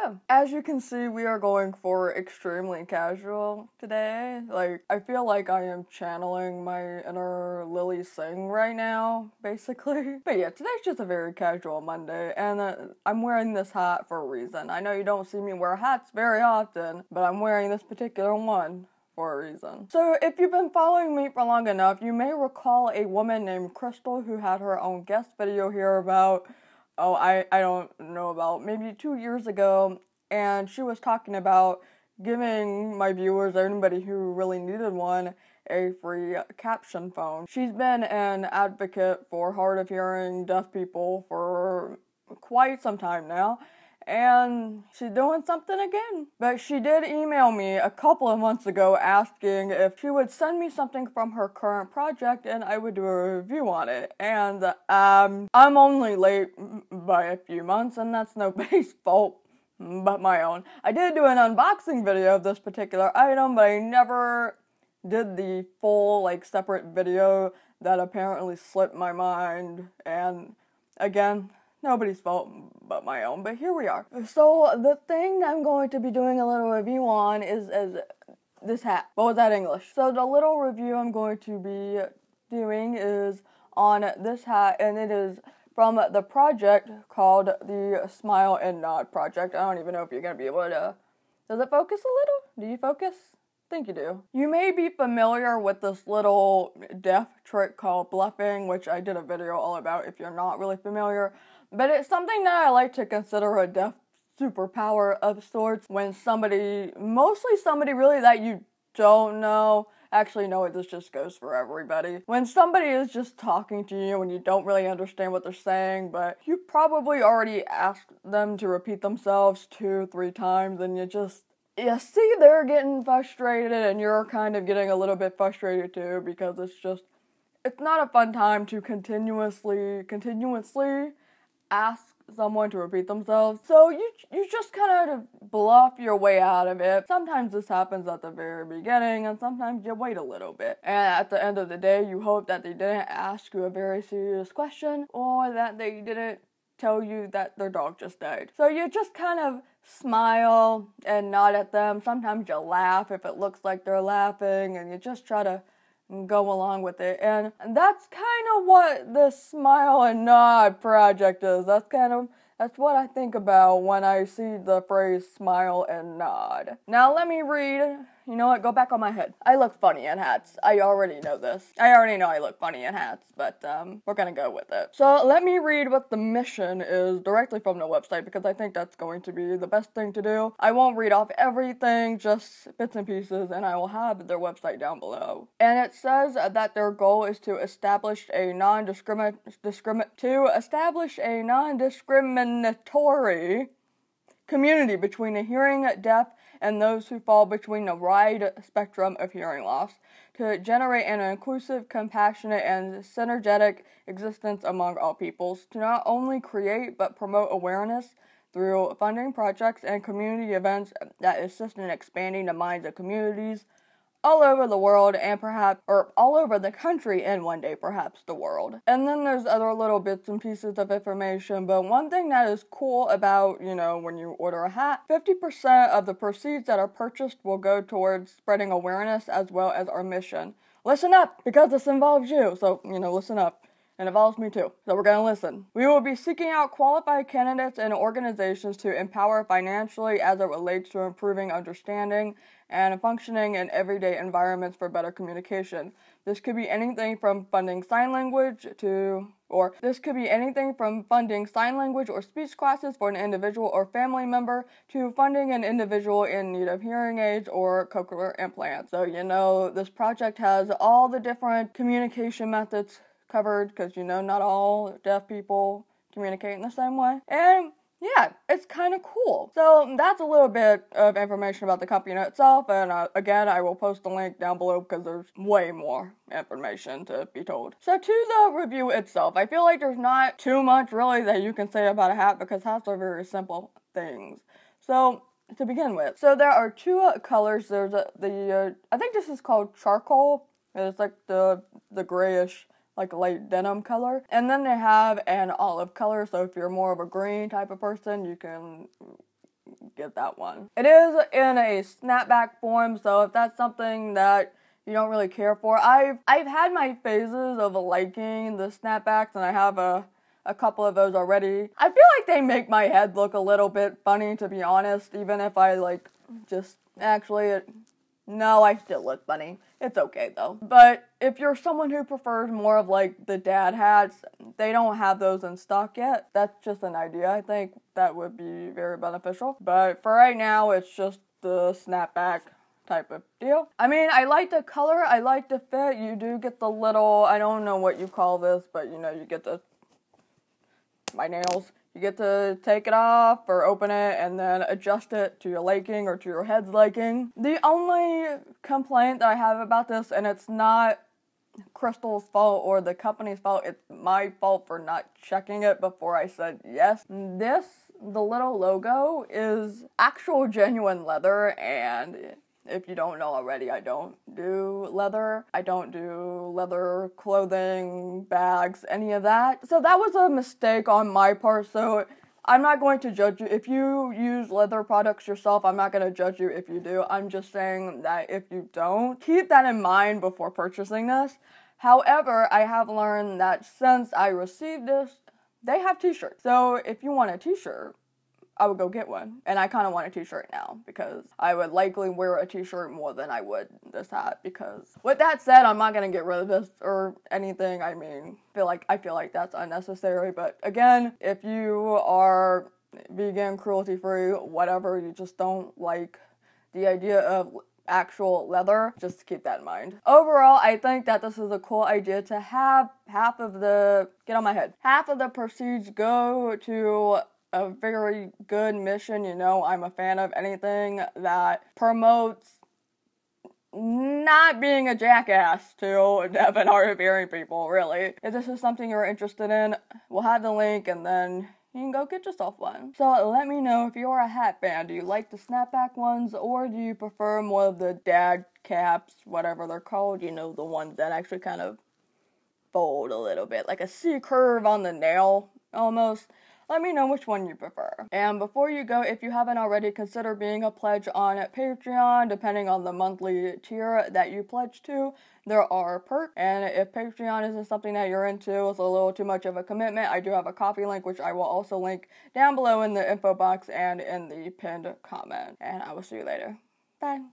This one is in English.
yeah, as you can see, we are going for extremely casual today. Like, I feel like I am channeling my inner Lily Singh right now, basically. But yeah, today's just a very casual Monday, and I'm wearing this hat for a reason. I know you don't see me wear hats very often, but I'm wearing this particular one for a reason. So if you've been following me for long enough, you may recall a woman named Crystal who had her own guest video here about, I don't know, about maybe 2 years ago, and she was talking about giving my viewers, or anybody who really needed one, a free caption phone. She's been an advocate for hard of hearing deaf people for quite some time now, and she's doing something again. But she did email me a couple of months ago asking if she would send me something from her current project and I would do a review on it. And I'm only late by a few months, and that's nobody's fault but my own. I did do an unboxing video of this particular item, but I never did the full, like, separate video that apparently slipped my mind. And again, nobody's fault but my own, but here we are. So the thing I'm going to be doing a little review on is this hat. What was that English? So the little review I'm going to be doing is on this hat, and it is from the project called the Smile and Nod Project. I don't even know if you're going to be able to... Does it focus a little? Do you focus? I think you do. You may be familiar with this little deaf trick called bluffing, which I did a video all about if you're not really familiar. But it's something that I like to consider a deaf superpower of sorts when somebody, mostly somebody really that you don't know, actually no, this just goes for everybody. When somebody is just talking to you and you don't really understand what they're saying, but you probably already asked them to repeat themselves 2-3 times, and you see they're getting frustrated and you're kind of getting a little bit frustrated too, because it's not a fun time to continuously ask someone to repeat themselves. So you just kind of bluff your way out of it. Sometimes this happens at the very beginning, and sometimes you wait a little bit. And at the end of the day, you hope that they didn't ask you a very serious question, or that they didn't tell you that their dog just died. So you just kind of smile and nod at them. Sometimes you laugh if it looks like they're laughing, and you just try to go along with it. And that's kind of what the Smile and Nod project is. That's what I think about when I see the phrase smile and nod. Now let me read. You know what? Go back on my head. I look funny in hats. I already know this. I already know I look funny in hats, but we're gonna go with it. So let me read what the mission is directly from the website, because I think that's going to be the best thing to do. I won't read off everything, just bits and pieces, and I will have their website down below. And it says that their goal is to establish a non-discriminatory community between the hearing deaf and those who fall between a wide spectrum of hearing loss, to generate an inclusive, compassionate, and synergetic existence among all peoples, to not only create but promote awareness through funding projects and community events that assist in expanding the minds of communities all over the world, and all over the country, and one day perhaps the world. And then there's other little bits and pieces of information, but one thing that is cool about, when you order a hat, 50% of the proceeds that are purchased will go towards spreading awareness as well as our mission. Listen up, because this involves you, so, listen up. It involves me too, so we're gonna listen. We will be seeking out qualified candidates and organizations to empower financially as it relates to improving understanding and functioning in everyday environments for better communication. This could be anything from funding sign language or speech classes for an individual or family member, to funding an individual in need of hearing aids or cochlear implants. So, this project has all the different communication methods covered, because not all deaf people communicate in the same way. And yeah, it's kind of cool. So that's a little bit of information about the company itself, and again, I will post the link down below because there's way more information to be told. So to the review itself, I feel like there's not too much really that you can say about a hat, because hats are very simple things. So to begin with, so there are two colors. There's I think this is called charcoal. It's like the grayish, like light denim color. And then they have an olive color, so if you're more of a green type of person, you can get that one. It is in a snapback form, so if that's something that you don't really care for, I've had my phases of liking the snapbacks, and I have a couple of those already. I feel like they make my head look a little bit funny, to be honest, even if I like just actually no, I still look funny. It's okay though. But if you're someone who prefers more of like the dad hats, they don't have those in stock yet. That's just an idea. I think that would be very beneficial. But for right now, it's just the snapback type of deal. I mean, I like the color, I like the fit. You do get the little, I don't know what you call this, but you know, you get my nails. You get to take it off or open it and then adjust it to your liking or to your head's liking. The only complaint that I have about this, and it's not Crystal's fault or the company's fault, it's my fault for not checking it before I said yes. The little logo is actual genuine leather, and if you don't know already, I don't do leather. I don't do leather clothing, bags, any of that. So that was a mistake on my part, so I'm not going to judge you. If you use leather products yourself, I'm not going to judge you if you do. I'm just saying that if you don't, keep that in mind before purchasing this. However, I have learned that since I received this, they have t-shirts. So if you want a t-shirt, I would go get one. And I kind of want a t-shirt now because I would likely wear a t-shirt more than I would this hat, because with that said, I'm not going to get rid of this or anything. I mean, I feel like that's unnecessary. But again, if you are vegan, cruelty-free, whatever, you just don't like the idea of actual leather, just keep that in mind. Overall, I think that this is a cool idea to have half of the proceeds go to a very good mission. You know, I'm a fan of anything that promotes not being a jackass to deaf and hard of hearing people, really. If this is something you're interested in, we'll have the link and then you can go get yourself one. So let me know if you're a hat fan. Do you like the snapback ones, or do you prefer more of the dad caps, whatever they're called? You know, the ones that actually kind of fold a little bit, like a C curve on the nail, almost. Let me know which one you prefer. And before you go, if you haven't already, consider being a pledge on Patreon. Depending on the monthly tier that you pledge to, there are perks. And if Patreon isn't something that you're into, it's a little too much of a commitment, I do have a coffee link, which I will also link down below in the info box and in the pinned comment. And I will see you later. Bye.